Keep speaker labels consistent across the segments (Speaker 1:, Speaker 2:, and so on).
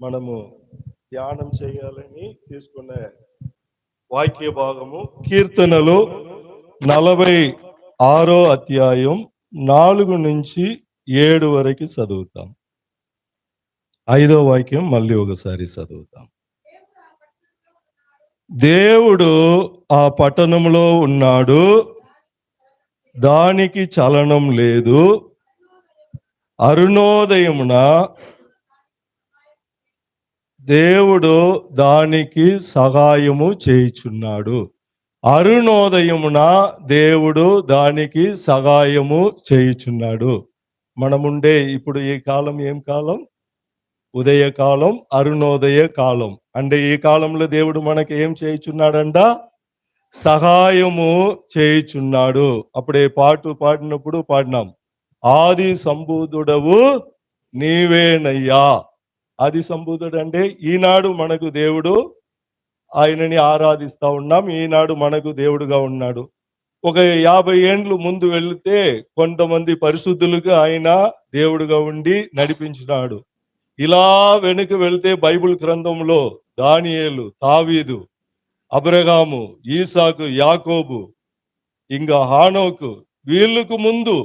Speaker 1: మనము ధ్యానం చేయాలని తీసుకునే వాక్య భాగము కీర్తనలు 46 4 నుంచి 7 వరకు చదువుతాం. 5వ వాక్యం మళ్ళీ ఒకసారి చదువుతాం. దేవుడు ఆ పట్టణంలో ఉన్నాడు, దానికి చలనం లేదు. అరుణోదయమున దేవుడు దానికి సహాయము చేయుచున్నాడు. అరుణోదయమున దేవుడు దానికి సహాయము చేయుచున్నాడు. మనముండే ఇప్పుడు ఈ కాలం ఏం కాలం? ఉదయకాలం, అరుణోదయ కాలం. అంటే ఈ కాలంలో దేవుడు మనకి ఏం చేయుచున్నాడంట? సహాయము చేయుచున్నాడు. అప్పుడే పాట పాడినప్పుడు పాడినాం, ఆది సంబూధుడవు నీవేనయ్యా. ఆది సంబూధుడు అంటే ఈనాడు మనకు దేవుడు, ఆయనని ఆరాధిస్తా ఉన్నాం. ఈనాడు మనకు దేవుడుగా ఉన్నాడు. ఒక 50 ఏండ్లు ముందు వెళితే కొంతమంది పరిశుద్ధులుగా ఆయన దేవుడుగా ఉండి నడిపించినాడు. ఇలా వెనుక వెళితే బైబిల్ గ్రంథంలో దానియేలు, దావీదు, అబ్రహాము, ఈసాకు, యాకోబు, ఇంకా హానోకు, వీళ్ళకు ముందు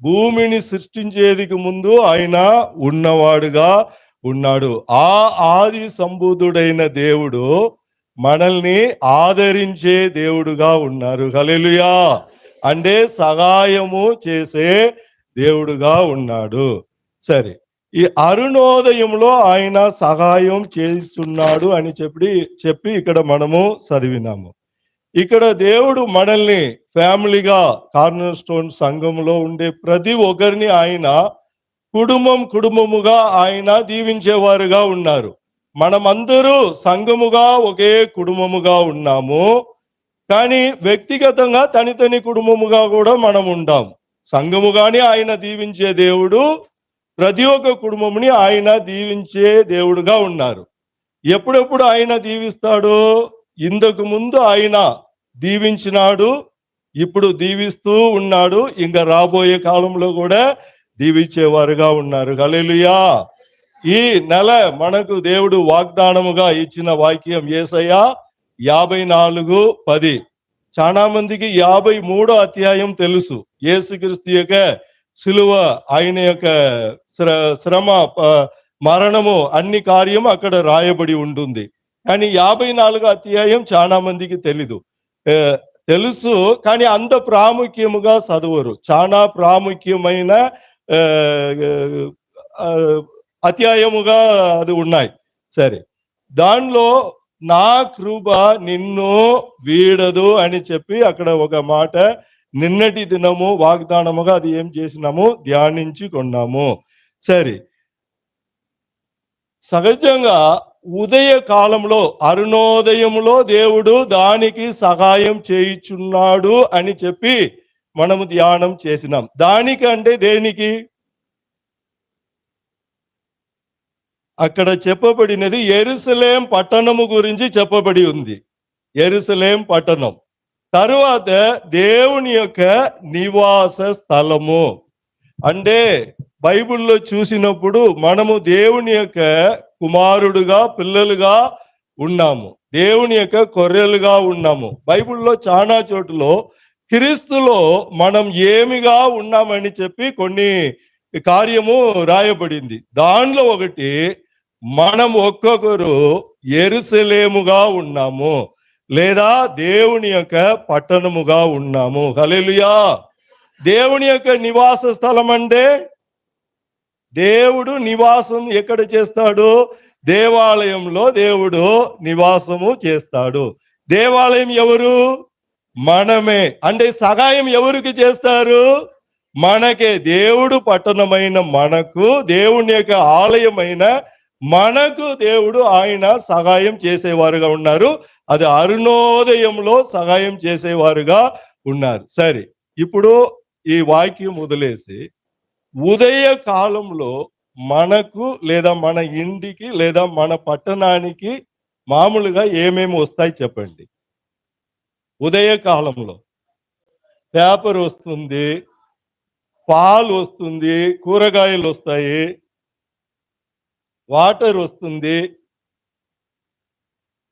Speaker 1: భూమిని సృష్టించేదికి ముందు ఆయన ఉన్నవాడుగా ఉన్నాడు. ఆ ఆది సంబూధుడైన దేవుడు మనల్ని ఆదరించే దేవుడుగా ఉన్నారు. హల్లెలూయా. అంటే సహాయము చేసే దేవుడుగా ఉన్నాడు. సరే, ఈ అరుణోదయంలో ఆయన సహాయం చేస్తున్నాడు అని చెప్పి ఇక్కడ మనము చదివినాము. ఇక్కడ దేవుడు మనల్ని ఫ్యామిలీగా, కార్నర్ స్టోన్ సంఘంలో ఉండే ప్రతి ఒక్కరిని ఆయన కుటుంబముగా ఆయన దీవించేవారుగా ఉన్నారు. మనమందరూ సంఘముగా ఒకే కుటుంబముగా ఉన్నాము, కానీ వ్యక్తిగతంగా తని కుటుంబముగా కూడా మనం ఉంటాం. సంఘముగానే ఆయన దీవించే దేవుడు, ప్రతి ఒక్క కుటుంబముని ఆయన దీవించే దేవుడుగా ఉన్నారు. ఎప్పుడెప్పుడు ఆయన దీవిస్తాడు? ఇంతకు ముందు ఆయన దీవించినాడు, ఇప్పుడు దీవిస్తూ ఉన్నాడు, ఇంకా రాబోయే కాలంలో కూడా దీవించేవారుగా ఉన్నారు. హల్లెలూయా. ఈ నెల మనకు దేవుడు వాగ్దానముగా ఇచ్చిన వాక్యం యేసయ్య 54:10. చాలా మందికి 53వ అధ్యాయం తెలుసు. యేసుక్రీస్తు యొక్క సిలువ, ఆయన యొక్క శ్రమ, మరణము, అన్ని కార్యము అక్కడ రాయబడి ఉంటుంది. కానీ 54వ అధ్యాయం చాలా మందికి తెలుసు, కానీ అంత ప్రాముఖ్యముగా చదవరు. చాలా ప్రాముఖ్యమైన అధ్యాయముగా అది ఉన్నాయి. సరే, దానిలో నా కృప నిన్ను వీడదు అని చెప్పి అక్కడ ఒక మాట నిన్నటి దినము వాగ్దానముగా అది ఏం చేసినాము? ధ్యానించి కొన్నాము. సరే, సహజంగా ఉదయ కాలంలో, అరుణోదయములో దేవుడు దానికి సహాయం చేయుచున్నాడు అని చెప్పి మనము ధ్యానం చేసినాం. దానికి అంటే దేనికి? అక్కడ చెప్పబడినది యెరూషలేం పట్టణము గురించి చెప్పబడి ఉంది. యెరూషలేం పట్టణం తరువాత దేవుని యొక్క నివాస స్థలము. అంటే బైబిల్లో చూసినప్పుడు మనము దేవుని యొక్క కుమారుడుగా, పిల్లలుగా ఉన్నాము, దేవుని యొక్క గొర్రెలుగా ఉన్నాము. బైబిల్లో చాలా చోట్లలో క్రీస్తులో మనం ఏమిగా ఉన్నామని చెప్పి కొన్ని కార్యము రాయబడింది. దానిలో ఒకటి, మనం ఒక్కొక్కరు యెరూషలేముగా ఉన్నాము, లేదా దేవుని యొక్క పట్టణముగా ఉన్నాము. హల్లెలూయా. దేవుని యొక్క నివాస స్థలం అంటే దేవుడు నివాసం ఎక్కడ చేస్తాడు? దేవాలయంలో దేవుడు నివాసము చేస్తాడు. దేవాలయం ఎవరు? మనమే. అంటే సహాయం ఎవరికి చేస్తారు? మనకే. దేవుడు పట్టణమైన మనకు, దేవుని యొక్క ఆలయమైన మనకు దేవుడు ఆయన సహాయం చేసేవారుగా ఉన్నారు. అది అరుణోదయంలో సహాయం చేసేవారుగా ఉన్నారు. సరే, ఇప్పుడు ఈ వాక్యం వదిలేసి ఉదయ కాలంలో మనకు, లేదా మన ఇంటికి, లేదా మన పట్టణానికి మామూలుగా ఏమేమి వస్తాయి చెప్పండి? ఉదయ కాలంలో పేపర్ వస్తుంది, పాలు వస్తుంది, కూరగాయలు వస్తాయి, వాటర్ వస్తుంది,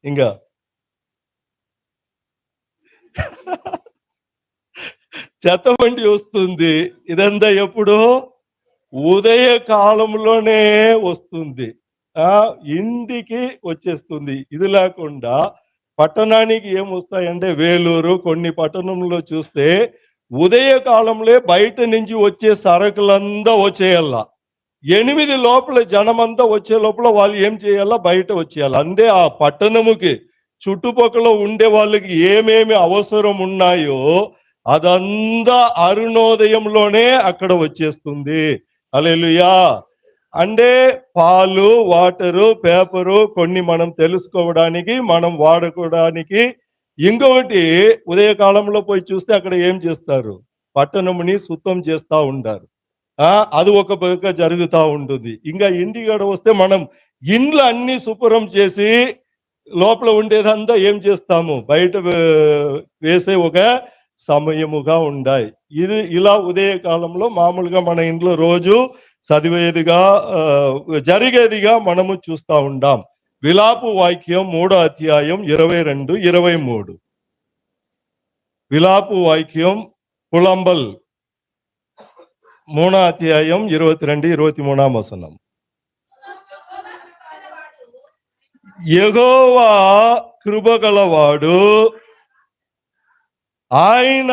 Speaker 1: ఇంకా చెత్తబండి వస్తుంది. ఇదంతా ఎప్పుడు? ఉదయ కాలంలోనే వస్తుంది. ఇంటికి వచ్చేస్తుంది. ఇది లేకుండా పట్టణానికి ఏమొస్తాయంటే వేలూరు కొన్ని పట్టణంలో చూస్తే ఉదయ కాలంలో బయట నుంచి వచ్చే సరుకులంతా వచ్చేయాల. 8 లోపల జనమంతా వచ్చే లోపల వాళ్ళు ఏం చేయాలా? బయట వచ్చేయాలి. అందే ఆ పట్టణముకి చుట్టుపక్కల ఉండే వాళ్ళకి ఏమేమి అవసరం ఉన్నాయో అదంతా అరుణోదయంలోనే అక్కడ వచ్చేస్తుంది. హల్లెలూయా. అంటే పాలు, వాటరు, పేపరు కొన్ని మనం తెలుసుకోవడానికి, మనం వాడుకోవడానికి. ఇంకొకటి ఉదయకాలంలో పోయి చూస్తే అక్కడ ఏం చేస్తారు? పట్టణముని శుద్ధం చేస్తా ఉంటారు. అది ఒక పక్క జరుగుతూ ఉంటుంది. ఇంకా ఇంటికాడ వస్తే మనం ఇండ్లు అన్ని శుభ్రం చేసి లోపల ఉండేదంతా ఏం చేస్తాము? బయట వేసే ఒక సమయముగా ఉండాయి. ఇది ఇలా ఉదయ కాలంలో మామూలుగా మన ఇంట్లో రోజు చదివేదిగా జరిగేదిగా మనము చూస్తూ ఉంటాం. విలాపు వాక్యం 3వ అధ్యాయం 22, 23. విలాపు వాక్యం పులంబల్ 3వ అధ్యాయం 22, 23 వచనం. యెహోవా కృపగలవాడు, ఆయన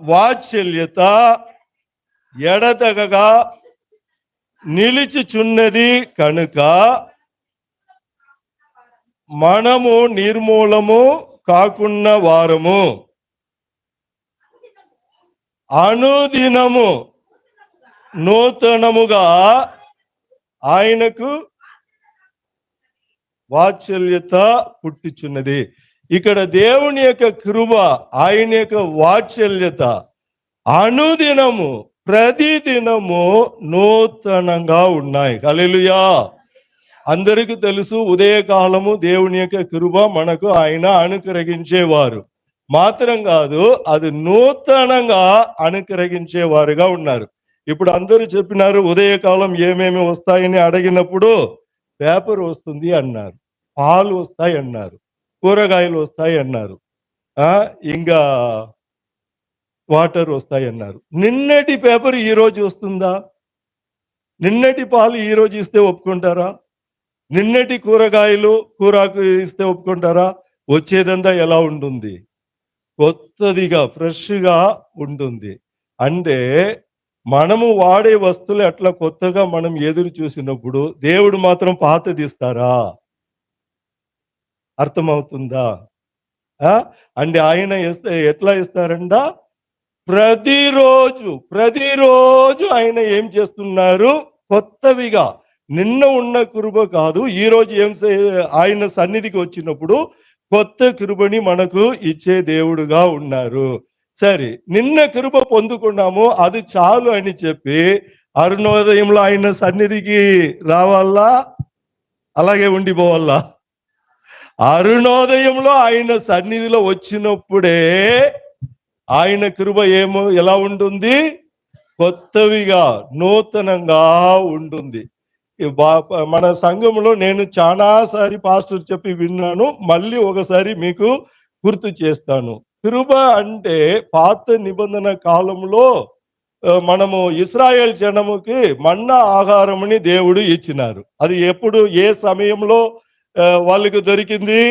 Speaker 1: వాత్సల్యత ఎడతెగక నిలిచిచున్నది కనుక మనము నిర్మూలము కాకున్న వారము. అనుదినము నూతనముగా ఆయనకు వాత్సల్యత పుట్టుచున్నది. ఇక్కడ దేవుని యొక్క కృప, ఆయన యొక్క వాత్సల్యత అనుదినము ప్రతిదినము నూతనంగా ఉన్నాయి. హల్లెలూయా. అందరికీ తెలుసు ఉదయకాలము దేవుని యొక్క కృప మనకు ఆయన అనుగ్రహించేవారు మాత్రం కాదు, అది నూతనంగా అనుగ్రహించేవారుగా ఉన్నారు. ఇప్పుడు అందరూ చెప్పినారు ఉదయకాలం ఏమేమి వస్తాయని అడిగినప్పుడు పేపర్ వస్తుంది అన్నారు, పాలు వస్తాయి అన్నారు, కూరగాయలు వస్తాయి అన్నారు, ఇంకా వాటర్ వస్తాయి అన్నారు. నిన్నటి పేపర్ ఈ రోజు వస్తుందా? నిన్నటి పాలు ఈ రోజు ఇస్తే ఒప్పుకుంటారా? నిన్నటి కూరగాయలు కూరకు ఇస్తే ఒప్పుకుంటారా? వచ్చేదంతా ఎలా ఉంటుంది? కొత్తదిగా ఫ్రెష్గా ఉంటుంది. అంటే మనము వాడే వస్తువులు అట్లా కొత్తగా మనం ఎదురు చూసినప్పుడు దేవుడు మాత్రం పాతది ఇస్తారా? అర్థమవుతుందా? అంటే ఆయన ఎట్లా ఇస్తారంట? ప్రతిరోజు ఆయన ఏం చేస్తున్నారు? కొత్తవిగా. నిన్న ఉన్న కృప కాదు, ఈ రోజు ఆయన సన్నిధికి వచ్చినప్పుడు కొత్త కృపని మనకు ఇచ్చే దేవుడుగా ఉన్నారు. సరే, నిన్న కృప పొందుకున్నాము, అది చాలు అని చెప్పి అరుణోదయంలో ఆయన సన్నిధికి రావాలా? అలాగే ఉండిపోవాలా? అరుణోదయంలో ఆయన సన్నిధిలో వచ్చినప్పుడే ఆయన కృప ఎలా ఉంటుంది? కొత్తవిగా నూతనంగా ఉంటుంది. మన సంఘంలో నేను చాలాసారి పాస్టర్ చెప్పి విన్నాను, మళ్ళీ ఒకసారి మీకు గుర్తు చేస్తాను. కృప అంటే పాత నిబంధన కాలంలో మనము ఇశ్రాయేల్ జనముకి మన్నా ఆహారముని దేవుడు ఇచ్చినారు. అది ఎప్పుడు ఏ సమయంలో వాళ్ళకి దొరికింది?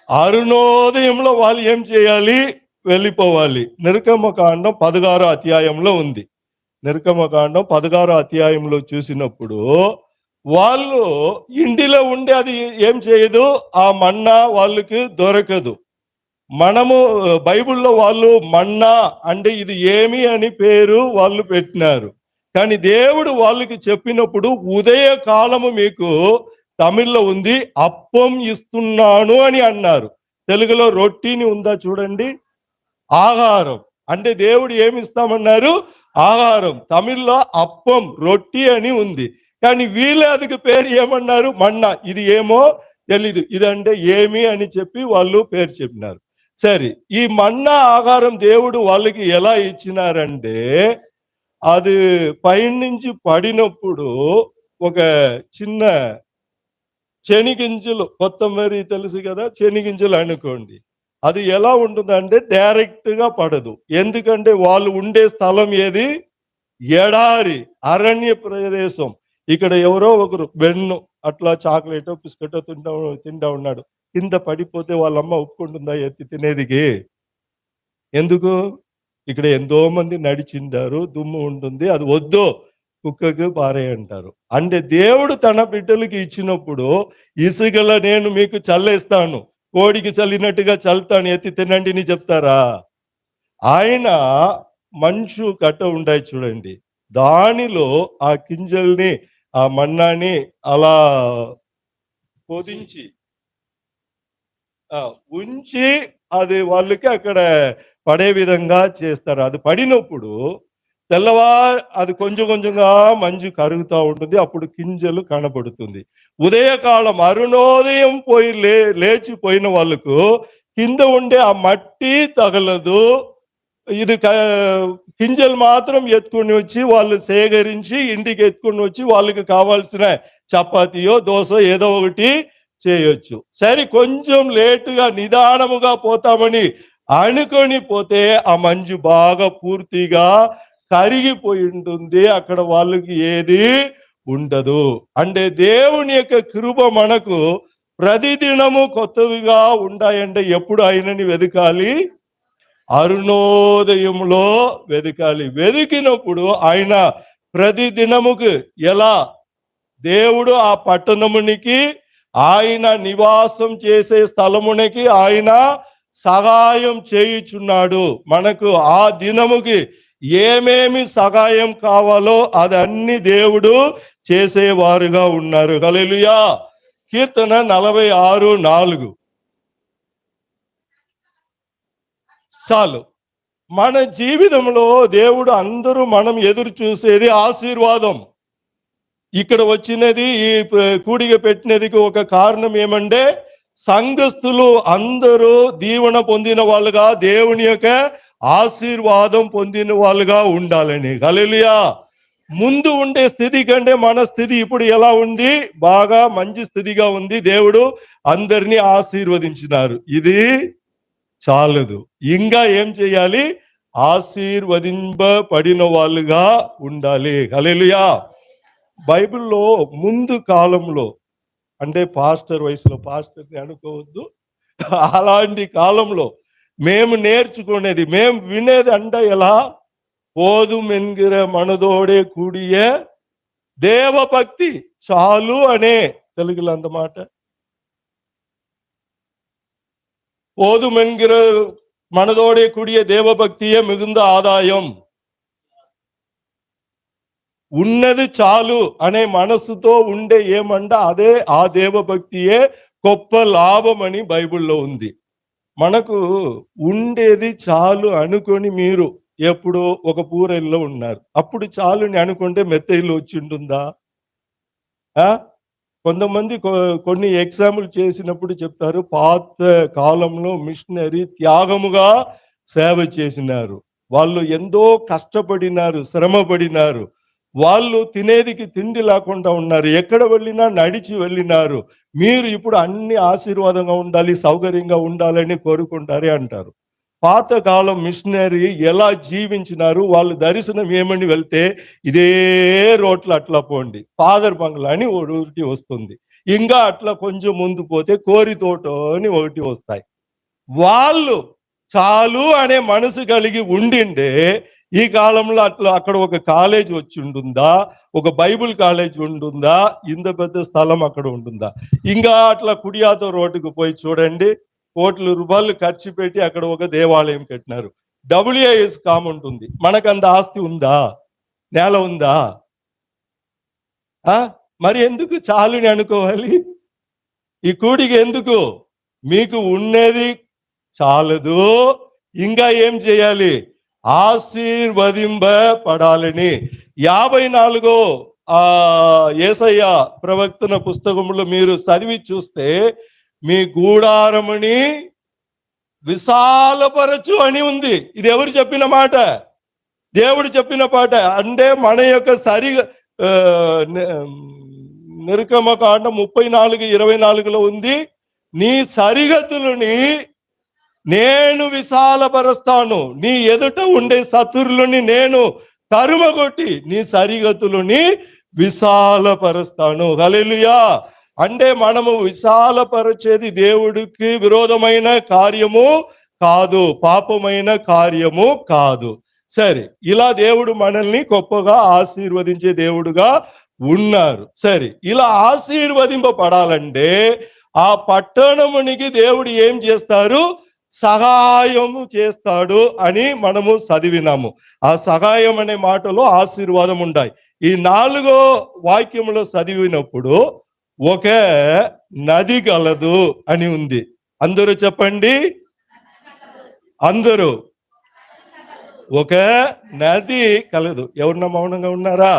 Speaker 1: అరుణోదయంలో వాళ్ళు ఏం చేయాలి? వెళ్ళిపోవాలి. నిర్గమకాండం 16వ అధ్యాయంలో ఉంది. నిర్గమకాండం 16వ అధ్యాయంలో చూసినప్పుడు వాళ్ళు ఇంటిలో ఉండి అది ఏం చేయదు, ఆ మన్నా వాళ్ళకి దొరకదు. మనము బైబిల్లో వాళ్ళు మన్నా అంటే ఇది ఏమి అని పేరు వాళ్ళు పెట్టినారు. కానీ దేవుడు వాళ్ళకి చెప్పినప్పుడు ఉదయ కాలము మీకు తమిళ్లో ఉంది అప్పం ఇస్తున్నాను అని అన్నారు. తెలుగులో రొట్టిని ఉందా చూడండి, ఆహారం. అంటే దేవుడు ఏమి ఇస్తామన్నారు? ఆహారం. తమిళ్లో అప్పం రొట్టి అని ఉంది. కానీ వీళ్ళ అదికి పేరు ఏమన్నారు? మన్నా. ఇది ఏమో తెలీదు, ఇదంటే ఏమి అని చెప్పి వాళ్ళు పేరు చెప్పినారు. సరే, ఈ మన్నా ఆహారం దేవుడు వాళ్ళకి ఎలా ఇచ్చినారంటే అది పైనుంచి పడినప్పుడు ఒక చిన్న శనిగింజలు, కొత్తమరి తెలుసు కదా, శనిగింజలు అనుకోండి. అది ఎలా ఉంటుందంటే డైరెక్ట్ గా పడదు. ఎందుకంటే వాళ్ళు ఉండే స్థలం ఏది? ఎడారి, అరణ్య ప్రదేశం. ఇక్కడ ఎవరో ఒకరు వెన్ను అట్లా చాక్లెటో బిస్కెటో తింటా ఉన్నాడు. కింద పడిపోతే వాళ్ళమ్మ ఒప్పుకుంటుందా ఎత్తి తినేదికి? ఎందుకు? ఇక్కడ ఎంతో మంది నడిచిండారు, దుమ్ము ఉంటుంది, అది వద్దు, కుక్కకు పారేయంటారు. అంటే దేవుడు తన బిడ్డలకి ఇచ్చినప్పుడు ఇసుకల నేను మీకు చల్లేస్తాను, కోడికి చల్లినట్టుగా చల్లుతాను, ఎత్తి తినండి అని చెప్తారా? ఆయన మంచు కట్ట ఉంటాయి చూడండి, దానిలో ఆ గింజల్ని, ఆ మన్నాని అలా పొదించి ఉంచి అది వాళ్ళకి అక్కడ పడే విధంగా చేస్తారు. అది పడినప్పుడు అది కొంచెం కొంచెంగా మంచు కరుగుతూ ఉంటుంది. అప్పుడు గింజలు కనబడుతుంది. ఉదయకాలం అరుణోదయం పోయి లేచిపోయిన వాళ్ళకు కింద ఉండే ఆ మట్టి తగలదు. ఇది గింజలు మాత్రం ఎత్తుకొని వచ్చి వాళ్ళు సేకరించి ఇంటికి ఎత్తుకొని వచ్చి వాళ్ళకి కావాల్సిన చపాతీయో దోశ ఏదో ఒకటి చేయొచ్చు. సరే, కొంచెం లేటుగా నిదానముగా పోతామని అనుకొని పోతే ఆ మంజు బాగా పూర్తిగా కరిగిపోయి ఉంటుంది. అక్కడ వాళ్ళకి ఏది ఉండదు. అంటే దేవుని యొక్క కృప మనకు ప్రతిదినము కొత్తవిగా ఉంటాయంటే ఎప్పుడు ఆయనని వెతకాలి? అరుణోదయంలో వెతకాలి. వెతికినప్పుడు ఆయన ప్రతి దినముకు ఎలా దేవుడు ఆ పట్టణమునికి, ఆయన నివాసం చేసే స్థలమునికి ఆయన సహాయం చేయుచున్నాడు. మనకు ఆ దినముకి ఏమేమి సహాయం కావాలో అదన్నీ దేవుడు చేసేవారుగా ఉన్నారు. హల్లెలూయా. కీర్తన 46:4. చాలు. మన జీవితంలో దేవుడు అందరూ మనం ఎదురు చూసేది ఆశీర్వాదం. ఇక్కడ వచ్చినది, ఈ కూడిక పెట్టినదికి ఒక కారణం ఏమంటే సంఘస్థులు అందరూ దీవెన పొందిన వాళ్ళుగా, దేవుని యొక్క ఆశీర్వాదం పొందిన వాళ్ళుగా ఉండాలని. హల్లెలూయా. ముందు ఉండే స్థితి కంటే మన స్థితి ఇప్పుడు ఎలా ఉంది? బాగా మంచి స్థితిగా ఉంది. దేవుడు అందరినీ ఆశీర్వదించినారు. ఇది చాలదు, ఇంకా ఏం చేయాలి? ఆశీర్వదింపబడిన వాళ్ళుగా ఉండాలి. హల్లెలూయా. బైబిల్లో ముందు కాలంలో, అంటే పాస్టర్ వయసులో, పాస్టర్ని అనుకోవద్దు, అలాంటి కాలంలో మేము నేర్చుకునేది, మేము వినేది అంటే ఎలా? పోదుమెన్గిర మనదోడే కూడియ దేవభక్తి చాలు అనే తెలుగులో అంత మాట. போதுமென்கிற மனதோடே கூடிய தேவபக்தியே மிகுந்த ఆదాయం. ఉన్నది చాలు అనే మనసుతో ఉండే ఏమంట అదే ఆ దేవభక్తియే గొప్ప లాభం అని బైబిల్లో ఉంది. మనకు ఉండేది చాలు అనుకొని మీరు ఎప్పుడు ఒక పూరెల్లో ఉన్నారు, అప్పుడు చాలుని అనుకుంటే మెత్తయిలు వచ్చి ఉంటుందా? కొంతమంది కొన్ని ఎగ్జాంపుల్ చేసినప్పుడు చెప్తారు, పాత కాలంలో మిషనరీ త్యాగముగా సేవ చేసినారు, వాళ్ళు ఎంతో కష్టపడినారు, శ్రమ పడినారు, వాళ్ళు తినేదికి తిండి లేకుండా ఉన్నారు, ఎక్కడ వెళ్ళినా నడిచి వెళ్ళినారు. మీరు ఇప్పుడు అన్ని ఆశీర్వాదంగా ఉండాలి, సౌకర్యంగా ఉండాలని కోరుకుంటారే అంటారు. పాతకాలం మిషనరీ ఎలా జీవించినారు, వాళ్ళు దర్శనం ఏమని వెళ్తే ఇదే రోడ్లు అట్లా పోండి, ఫాదర్ బంగ్లా అని ఒకటి వస్తుంది, ఇంకా అట్లా కొంచెం ముందు పోతే కోరి తోట అని ఒకటి వస్తాయి. వాళ్ళు చాలు అనే మనసు కలిగి ఉండిండే ఈ కాలంలో అట్లా అక్కడ ఒక కాలేజ్ వచ్చి ఉంటుందా, ఒక బైబుల్ కాలేజ్ ఉంటుందా, ఇంత పెద్ద స్థలం అక్కడ ఉంటుందా? ఇంకా అట్లా కుడియాతో రోడ్డుకు పోయి చూడండి, కోట్ల రూపాయలు ఖర్చు పెట్టి అక్కడ ఒక దేవాలయం కట్టినారు. WIS కామ్ ఉంటుంది. మనకంత ఆస్తి ఉందా? నేల ఉందా? మరి ఎందుకు చాలుని అనుకోవాలి? ఈ కూడికి ఎందుకు? మీకు ఉన్నది చాలదు, ఇంకా ఏం చేయాలి? ఆశీర్వదింపబడాలని. 54 యేసయ్య ప్రవక్తన పుస్తకంలో మీరు చదివి చూస్తే, మీ గూడారముని విశాలపరచు అని ఉంది. ఇది ఎవరు చెప్పిన మాట? దేవుడు చెప్పిన మాట. అంటే మన యొక్క నిర్గమకాండం 34:24 ఉంది, నీ సరిహద్దులని నేను విశాలపరుస్తాను, నీ ఎదుట ఉండే శత్రువులని నేను తరుమగొట్టి నీ సరిహద్దులని విశాలపరుస్తాను. హల్లెలూయా. అంటే మనము విశాలపరచేది దేవుడికి విరోధమైన కార్యము కాదు, పాపమైన కార్యము కాదు. సరే, ఇలా దేవుడు మనల్ని గొప్పగా ఆశీర్వదించే దేవుడుగా ఉన్నారు. సరే, ఇలా ఆశీర్వదింపబడాలంటే ఆ పట్టణమునికి దేవుడు ఏం చేస్తారు? సహాయము చేస్తాడు అని మనము చదివినాము. ఆ సహాయం అనే మాటలో ఆశీర్వాదం ఉంటాయి. ఈ 4వ వాక్యములో చదివినప్పుడు ఒక నది కలదు అని ఉంది. అందరూ చెప్పండి, అందరూ. ఒక నది కలదు. ఎవరన్నా మౌనంగా ఉన్నారా?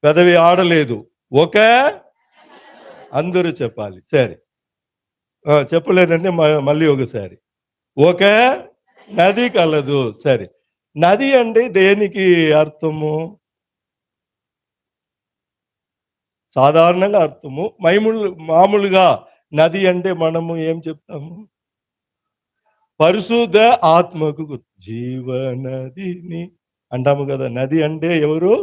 Speaker 1: పెదవి ఆడలేదు. ఒక, అందరూ చెప్పాలి. సరే, చెప్పలేదంటే మళ్ళీ ఒకసారి. ఒక నది కలదు. సరే, నది అంటే దేనికి అర్థము? సాధారణంగా అర్థము మామూలుగా నది అంటే మనము ఏం చెప్తాము? పరిశుద్ధ ఆత్మకు జీవనదిని అంటాము కదా. నది అంటే ఎవరు?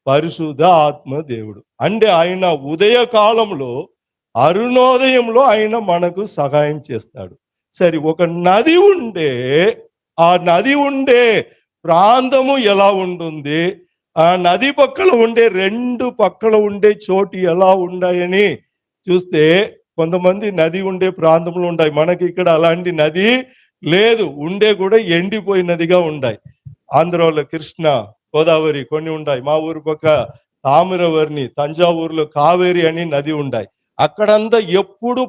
Speaker 1: పరిశుద్ధ ఆత్మ దేవుడు. అంటే ఆయన ఉదయ కాలంలో, అరుణోదయంలో ఆయన మనకు సహాయం చేస్తాడు. సరే, ఒక నది ఉండే, ఆ నది ఉండే ప్రాంతము ఎలా ఉంటుంది? ఆ నది పక్కల ఉండే 2 పక్కల ఉండే చోటు ఎలా ఉన్నాయని చూస్తే, కొంతమంది నది ఉండే ప్రాంతంలో ఉంటాయి. మనకి ఇక్కడ అలాంటి నది లేదు, ఉండే కూడా ఎండిపోయినదిగా ఉన్నాయి. ఆంధ్రాలో కృష్ణ, గోదావరి కొన్ని ఉంటాయి. మా ఊరు పక్క తామిరవర్ణి, తంజావూరులో కావేరి అని నది ఉన్నాయి. అక్కడంతా ఎప్పుడు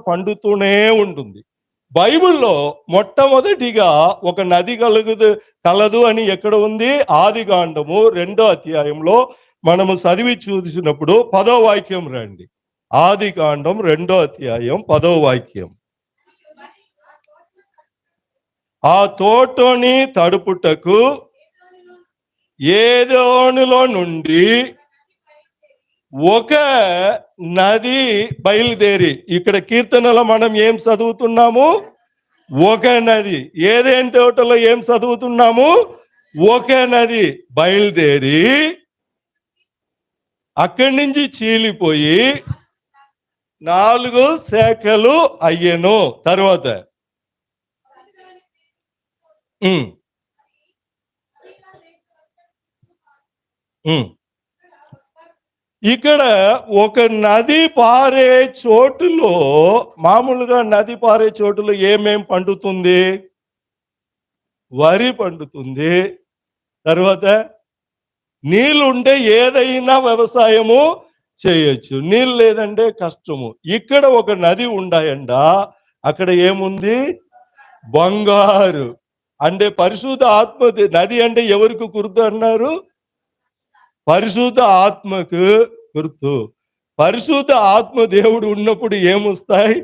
Speaker 1: పండుతూనే ఉంటుంది. బైబిల్లో మొట్టమొదటిగా ఒక నది కలదు అని ఎక్కడ ఉంది? ఆదికాండము 2వ అధ్యాయంలో మనము చదివి చూసినప్పుడు 10వ వాక్యం రండి. ఆదికాండం 2వ అధ్యాయం 10వ వాక్యం. ఆ తోటని తడుపుటకు ఏదోనులో నుండి ఒక నది బయలుదేరి, ఇక్కడ కీర్తనలో మనం ఏం చదువుతున్నాము? ఒక నది. ఏదేం తోటలో ఏం చదువుతున్నాము? ఒక నది బయలుదేరి అక్కడి నుంచి చీలిపోయి 4 శాఖలు అయ్యెను. తర్వాత ఇక్కడ ఒక నది పారే చోటులో, మామూలుగా నది పారే చోటులో ఏమేం పండుతుంది? వరి పండుతుంది. తర్వాత నీళ్ళుంటే ఏదైనా వ్యవసాయము చేయొచ్చు, నీళ్ళు లేదంటే కష్టము. ఇక్కడ ఒక నది ఉండాయంట, అక్కడ ఏముంది? బంగారు. అంటే పరిశుద్ధ ఆత్మ. నది అంటే ఎవరికి గుర్తు అన్నారు? పరిశుద్ధ ఆత్మకు గుర్తు. పరిశుద్ధ ఆత్మ దేవుడు ఉన్నప్పుడు ఏమొస్తాయి?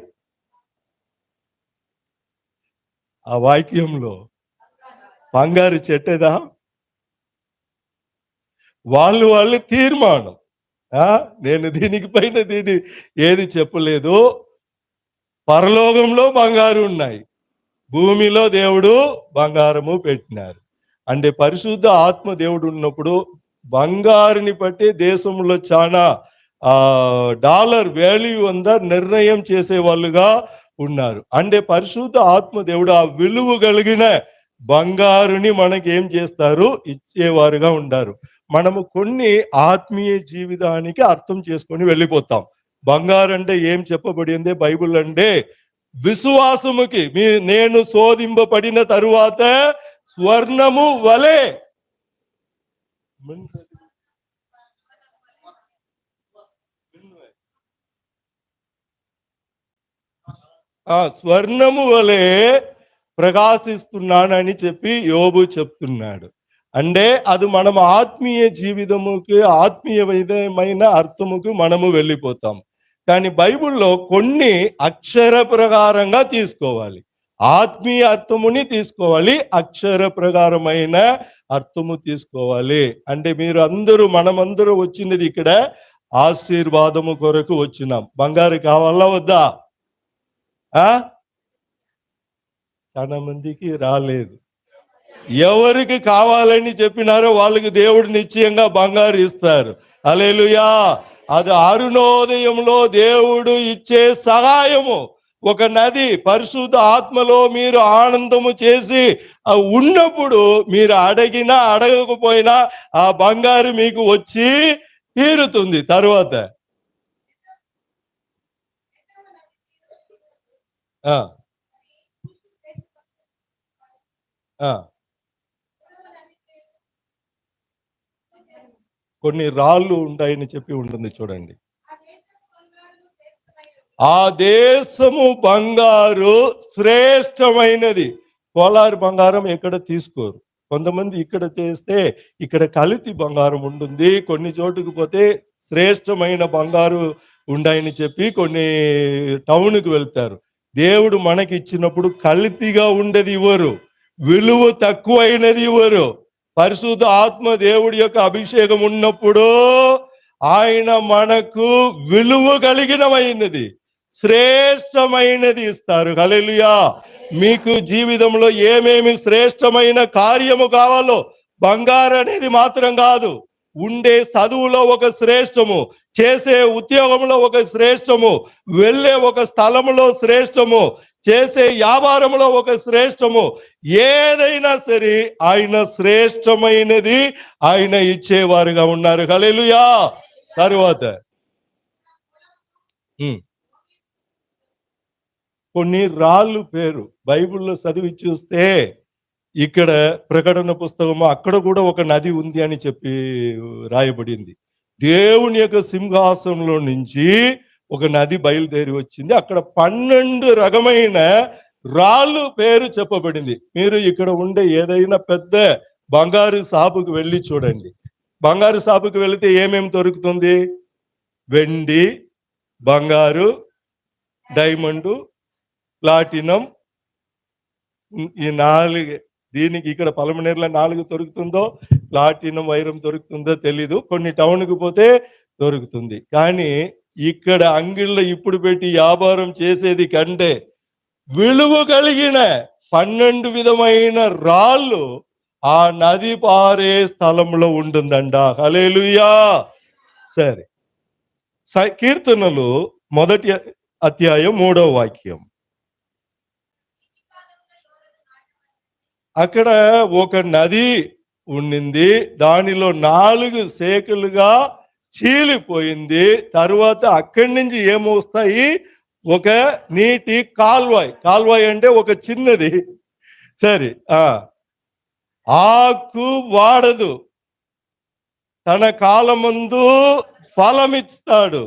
Speaker 1: ఆ వాక్యంలో బంగారు చెట్టేదా? వాళ్ళు తీర్మానం. నేను దీనికి పైన ఏది చెప్పలేదు. పరలోకంలో బంగారు ఉన్నాయి, భూమిలో దేవుడు బంగారము పెట్టినారు. అంటే పరిశుద్ధ ఆత్మ దేవుడు ఉన్నప్పుడు బంగారుని బట్టి దేశంలో చాలా డాలర్ వాల్యూ ఉందా నిర్ణయం చేసే వాళ్ళుగా ఉన్నారు. అంటే పరిశుద్ధ ఆత్మ దేవుడు ఆ విలువ కలిగిన బంగారుని మనకి ఏం చేస్తారు? ఇచ్చేవారుగా ఉంటారు. మనము కొన్ని ఆత్మీయ జీవితానికి అర్థం చేసుకొని వెళ్ళిపోతాం. బంగారు అంటే ఏం చెప్పబడింది బైబిల్ అంటే? విశ్వాసముకి నేను శోధింపబడిన తరువాత స్వర్ణము వలె, స్వర్ణము వలె ప్రకాశిస్తున్నానని చెప్పి యోబు చెప్తున్నాడు. అంటే అది మనం ఆత్మీయ జీవితముకి, ఆత్మీయమైన అర్థముకు మనము వెళ్ళిపోతాం. కానీ బైబిల్లో కొన్ని అక్షర ప్రకారంగా తీసుకోవాలి, ఆత్మీయ అర్థముని తీసుకోవాలి, అక్షర ప్రకారమైన అర్థము తీసుకోవాలి. అంటే మీరు అందరూ, మనమందరూ వచ్చినది ఇక్కడ ఆశీర్వాదము కొరకు వచ్చినాం. బంగారు కావాలా వద్దా? చాలా మందికి రాలేదు. ఎవరికి కావాలని చెప్పినారో వాళ్ళకి దేవుడు నిశ్చయంగా బంగారు ఇస్తారు. హల్లెలూయా. అది అరుణోదయంలో దేవుడు ఇచ్చే సహాయము. ఒక నది పరిశుద్ధ ఆత్మలో మీరు ఆనందము చేసి ఉన్నప్పుడు మీరు అడిగినా అడగకపోయినా ఆ బంగారు మీకు వచ్చి తీరుతుంది. తర్వాత కొన్ని రాళ్ళు ఉంటాయని చెప్పి ఉంటుంది చూడండి. ఆ దేశము బంగారు శ్రేష్టమైనది. కోలారు బంగారం ఎక్కడ తీసుకోరు. కొంతమంది ఇక్కడ చేస్తే ఇక్కడ కల్తీ బంగారం ఉంటుంది. కొన్ని చోటుకు పోతే శ్రేష్టమైన బంగారు ఉండని చెప్పి కొన్ని టౌన్కి వెళ్తారు. దేవుడు మనకి ఇచ్చినప్పుడు కల్తీగా ఉండేది ఇవ్వరు, విలువ తక్కువైనది ఇవ్వరు. పరిశుద్ధ ఆత్మ దేవుడి యొక్క అభిషేకం ఉన్నప్పుడు ఆయన మనకు విలువ కలిగినమైనది, శ్రేష్టమైనది ఇస్తారు. హల్లెలూయా. మీకు జీవితంలో ఏమేమి శ్రేష్టమైన కార్యము కావాలో, బంగారు అనేది మాత్రం కాదు, ఉండే చదువులో ఒక శ్రేష్టము, చేసే ఉద్యోగంలో ఒక శ్రేష్టము, వెళ్ళే ఒక స్థలములో శ్రేష్టము, చేసే వ్యాపారంలో ఒక శ్రేష్టము, ఏదైనా సరే ఆయన శ్రేష్టమైనది ఆయన ఇచ్చేవారుగా ఉన్నారు. హల్లెలూయా. తరువాత కొన్ని రాళ్ళు పేరు బైబిల్లో చదివి చూస్తే, ఇక్కడ ప్రకటన పుస్తకము అక్కడ కూడా ఒక నది ఉంది అని చెప్పి రాయబడింది. దేవుని యొక్క సింహాసనంలో నుంచి ఒక నది బయలుదేరి వచ్చింది. అక్కడ 12 రకమైన రాళ్ళు పేరు చెప్పబడింది. మీరు ఇక్కడ ఉండే ఏదైనా పెద్ద బంగారు షాపుకు వెళ్ళి చూడండి. బంగారు షాపుకు వెళితే ఏమేమి దొరుకుతుంది? వెండి, బంగారు, డైమండు, ప్లాటినం, ఈ 4. దీనికి ఇక్కడ పలమనేరులో 4 దొరుకుతుందో, ప్లాటినం వైరం దొరుకుతుందో తెలీదు. కొన్ని టౌన్కి పోతే దొరుకుతుంది. కానీ ఇక్కడ అంగిళ్ళ ఇప్పుడు పెట్టి వ్యాపారం చేసేది కంటే విలువ కలిగిన 12 విధమైన రాళ్ళు ఆ నది పారే స్థలంలో ఉంటుందంట. హల్లెలూయా. సరే, కీర్తనలు 1వ అధ్యాయం 3వ వాక్యం. అక్కడ ఒక నది ఉండింది, దానిలో 4 సేకలుగా చీలిపోయింది. తరువాత అక్కడి నుంచి ఏమొస్తాయి? ఒక నీటి కాల్వాయ్. కాల్వాయ్ అంటే ఒక చిన్నది. సరే, ఆకు వాడదు, తన కాలమందు ఫలమిస్తాడు,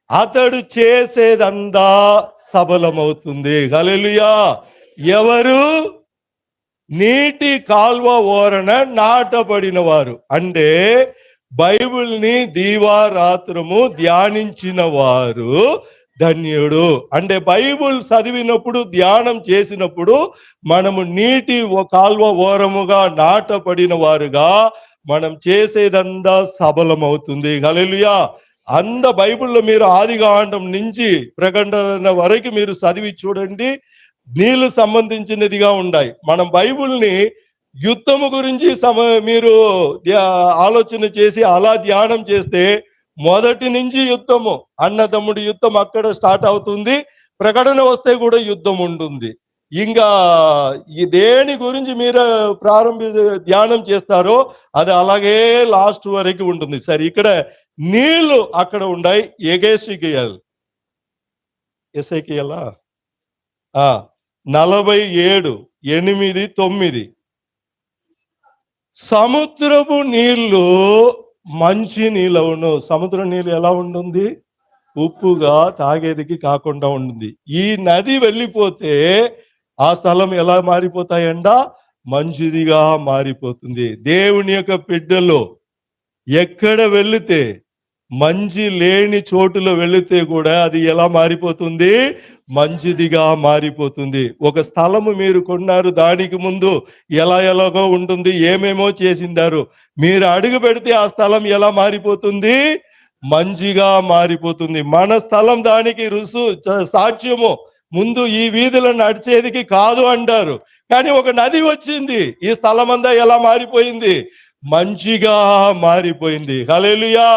Speaker 1: అతడు చేసేదంతా సఫలమవుతుంది. హల్లెలూయా. ఎవరు? నీటి కాల్వ ఓరన నాటబడిన వారు. అంటే బైబిల్ని దీవారాత్రము ధ్యానించిన వారు ధన్యుడు. అంటే బైబిల్ చదివినప్పుడు, ధ్యానం చేసినప్పుడు మనము నీటి కాల్వ ఓరముగా నాటబడిన వారుగా మనం చేసేదంతా సఫలమవుతుంది. హల్లెలూయా. బైబిల్లో మీరు ఆదికాండం నుంచి ప్రకటన వరకు మీరు చదివి చూడండి, నీళ్ళు సంబంధించినదిగా ఉన్నాయి. మనం బైబిల్ని యుద్ధము గురించి మీరు ఆలోచన చేసి అలా ధ్యానం చేస్తే మొదటి నుంచి యుద్ధము, అన్నదమ్ముడి యుద్ధం అక్కడ స్టార్ట్ అవుతుంది. ప్రకటన వస్తే కూడా యుద్ధం ఉంటుంది. ఇంకా ఈ దేని గురించి మీరు ధ్యానం చేస్తారో అది అలాగే లాస్ట్ వరకు ఉంటుంది. సరే, ఇక్కడ నీళ్లు అక్కడ ఉన్నాయి. ఎగేసికియల్ 47:8-9. సముద్రపు నీళ్లు మంచి నీళ్ళవును. సముద్ర నీళ్ళు ఎలా ఉంటుంది? ఉప్పుగా తాగేదికి కాకుండా ఉంటుంది. ఈ నది వెళ్ళిపోతే ఆ స్థలం ఎలా మారిపోతాయంట? మంచిదిగా మారిపోతుంది. దేవుని యొక్క బిడ్డలు ఎక్కడ వెళితే, మంచి లేని చోటులో వెళితే కూడా అది ఎలా మారిపోతుంది? మంచిదిగా మారిపోతుంది. ఒక స్థలము మీరు కొన్నారు, దానికి ముందు ఎలాగో ఉంటుంది, ఏమేమో చేసిండారు. మీరు అడుగు పెడితే ఆ స్థలం ఎలా మారిపోతుంది? మంచిగా మారిపోతుంది. మన స్థలం దానికి సాక్ష్యము. ముందు ఈ వీధులను నడిచేదికి కాదు అంటారు, కానీ ఒక నది వచ్చింది, ఈ స్థలం అంతా ఎలా మారిపోయింది? మంచిగా మారిపోయింది. హల్లెలూయా.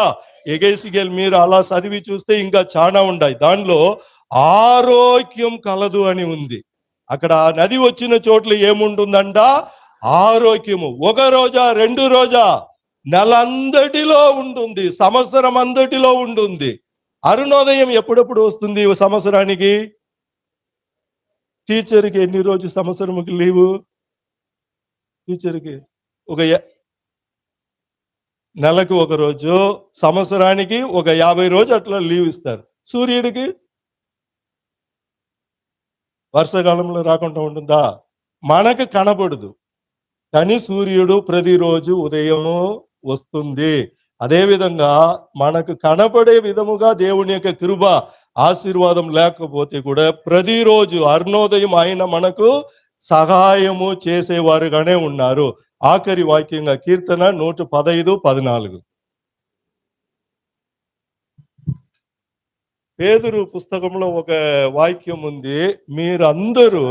Speaker 1: ఎగేసిగేల్ మీరు అలా చదివి చూస్తే ఇంకా చాలా ఉన్నాయి. దానిలో ఆరోగ్యం కలదు అని ఉంది. అక్కడ నది వచ్చిన చోట్ల ఏముంటుందంట? ఆరోగ్యము. ఒక రోజా, 2 రోజా, నెలంతటిలో ఉంటుంది, సంవత్సరం అంతటిలో ఉంటుంది. అరుణోదయం ఎప్పుడెప్పుడు వస్తుంది సంవత్సరానికి? టీచర్కి ఎన్ని రోజు సంవత్సరంకి లీవు? టీచర్కి ఒక నెలకు ఒక రోజు, సంవత్సరానికి ఒక 50 రోజు అట్లా లీవ్ ఇస్తారు. సూర్యుడికి వర్షాకాలంలో రాకుండా ఉంటుందా? మనకు కనబడదు, కానీ సూర్యుడు ప్రతిరోజు ఉదయము వస్తుంది. అదే విధంగా మనకు కనబడే విధముగా దేవుని యొక్క కృప ఆశీర్వాదం లేకపోతే కూడా ప్రతిరోజు అరుణోదయం ఆయన మనకు సహాయము చేసేవారుగానే ఉన్నారు. ఆఖరి వాక్యంగా కీర్తన 115:14. పేతురు పుస్తకంలో ఒక వాక్యం ఉంది, మీరందరూ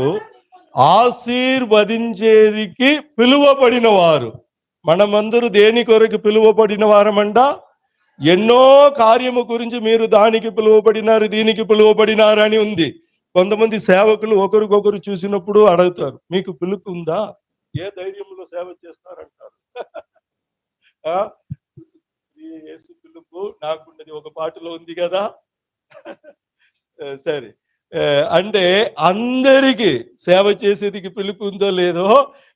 Speaker 1: ఆశీర్వదించేదికి పిలువబడిన వారు. మనమందరూ దేని కొరకు పిలువబడిన వారమంట? ఎన్నో కార్యము గురించి మీరు దానికి పిలువబడినారు, దీనికి పిలువబడినారు అని ఉంది. కొంతమంది సేవకులు ఒకరికొకరు చూసినప్పుడు అడుగుతారు, మీకు పిలుపు ఉందా? ఏ ధైర్యంలో సేవ చేస్తారంటారు. యేసు పిలుపు నాకున్నది ఒక పాటలో ఉంది కదా. సరే, అంటే అందరికి సేవ చేసేదికి పిలుపు ఉందో లేదో,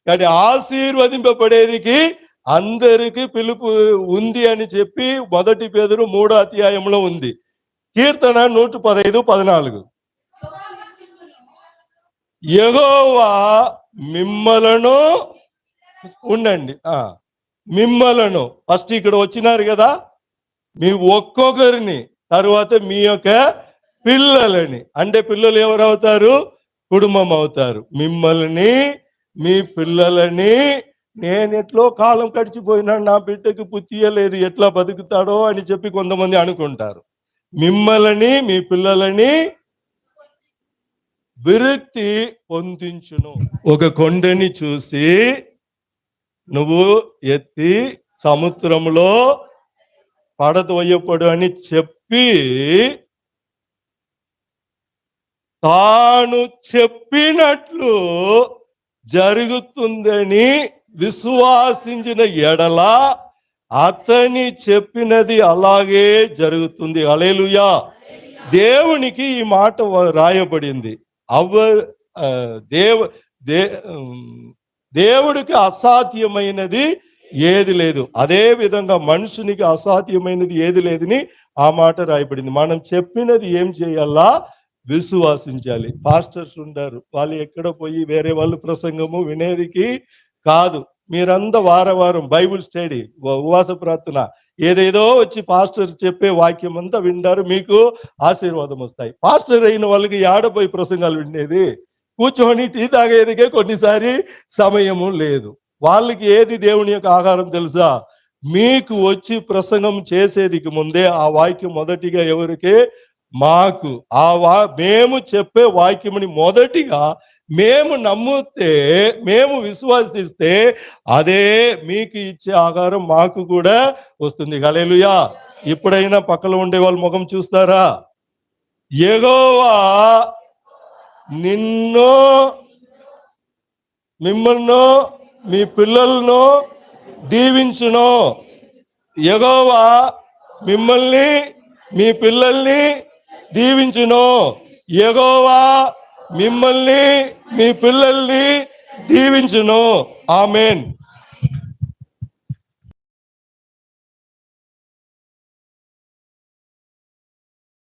Speaker 1: కానీ ఆశీర్వదింపబడేదికి అందరికి పిలుపు ఉంది అని చెప్పి 1 పేతురు 3వ అధ్యాయంలో ఉంది. కీర్తన 115:14. యెహోవా మిమ్మలను ఉండండి, మిమ్మలను ఫస్ట్ ఇక్కడ వచ్చినారు కదా, మీ ఒక్కొక్కరిని, తర్వాత మీ యొక్క పిల్లలని, అంటే పిల్లలు ఎవరు అవుతారు? కుటుంబం అవుతారు. మిమ్మల్ని, మీ పిల్లలని, నేను ఎట్లో కాలం గడిచిపోయినా నా బిడ్డకి పుట్టియలేదు, ఎట్లా బతుకుతాడో అని చెప్పి కొంతమంది అనుకుంటారు. మిమ్మల్ని, మీ పిల్లలని విరక్తి పొందించును. ఒక కొండని చూసి నువ్వు ఎత్తి సముద్రంలో పడదోయపడు అని చెప్పి తాను చెప్పినట్లు జరుగుతుందని విశ్వాసించిన ఎడల అతని చెప్పినది అలాగే జరుగుతుంది. హల్లెలూయా. దేవునికి ఈ మాట రాయబడింది. దేవుడికి అసాధ్యమైనది ఏది లేదు, అదే విధంగా మనుషునికి అసాధ్యమైనది ఏది లేదని ఆ మాట రాయబడింది. మనం చెప్పినది ఏం చేయాలా? విశ్వాసించాలి. పాస్టర్స్ ఉంటారు, వాళ్ళు ఎక్కడ పోయి వేరే వాళ్ళు ప్రసంగము వినేదికి కాదు. మీరంతా వారం బైబుల్ స్టడీ, ఉపవాస ప్రార్థన, ఏదేదో వచ్చి పాస్టర్ చెప్పే వాక్యం అంతా వింటారు, మీకు ఆశీర్వాదం వస్తాయి. పాస్టర్ అయిన వాళ్ళకి ఏడపోయి ప్రసంగాలు వినేది? కూర్చొని టీ తాగేదికే కొన్నిసారి సమయము లేదు. వాళ్ళకి ఏది దేవుని యొక్క ఆహారం తెలుసా? మీకు వచ్చి ప్రసంగం చేసేదికి ముందే ఆ వాక్యం మొదటిగా ఎవరికే? మాకు. మేము చెప్పే వాక్యముని మొదటిగా మేము నమ్మితే, మేము విశ్వసిస్తే అదే మీకు ఇచ్చే ఆహారం మాకు కూడా వస్తుంది. హల్లెలూయా. ఇప్పుడైనా పక్కన ఉండే వాళ్ళ ముఖం చూస్తారా? యెహోవా నిన్ను, మిమ్మల్ని, మీ పిల్లలను దీవించును. యెహోవా మిమ్మల్ని, మీ పిల్లల్ని దీవించును. యెహోవా మిమ్మల్ని, మీ పిల్లల్ని దీవించును. ఆమేన్.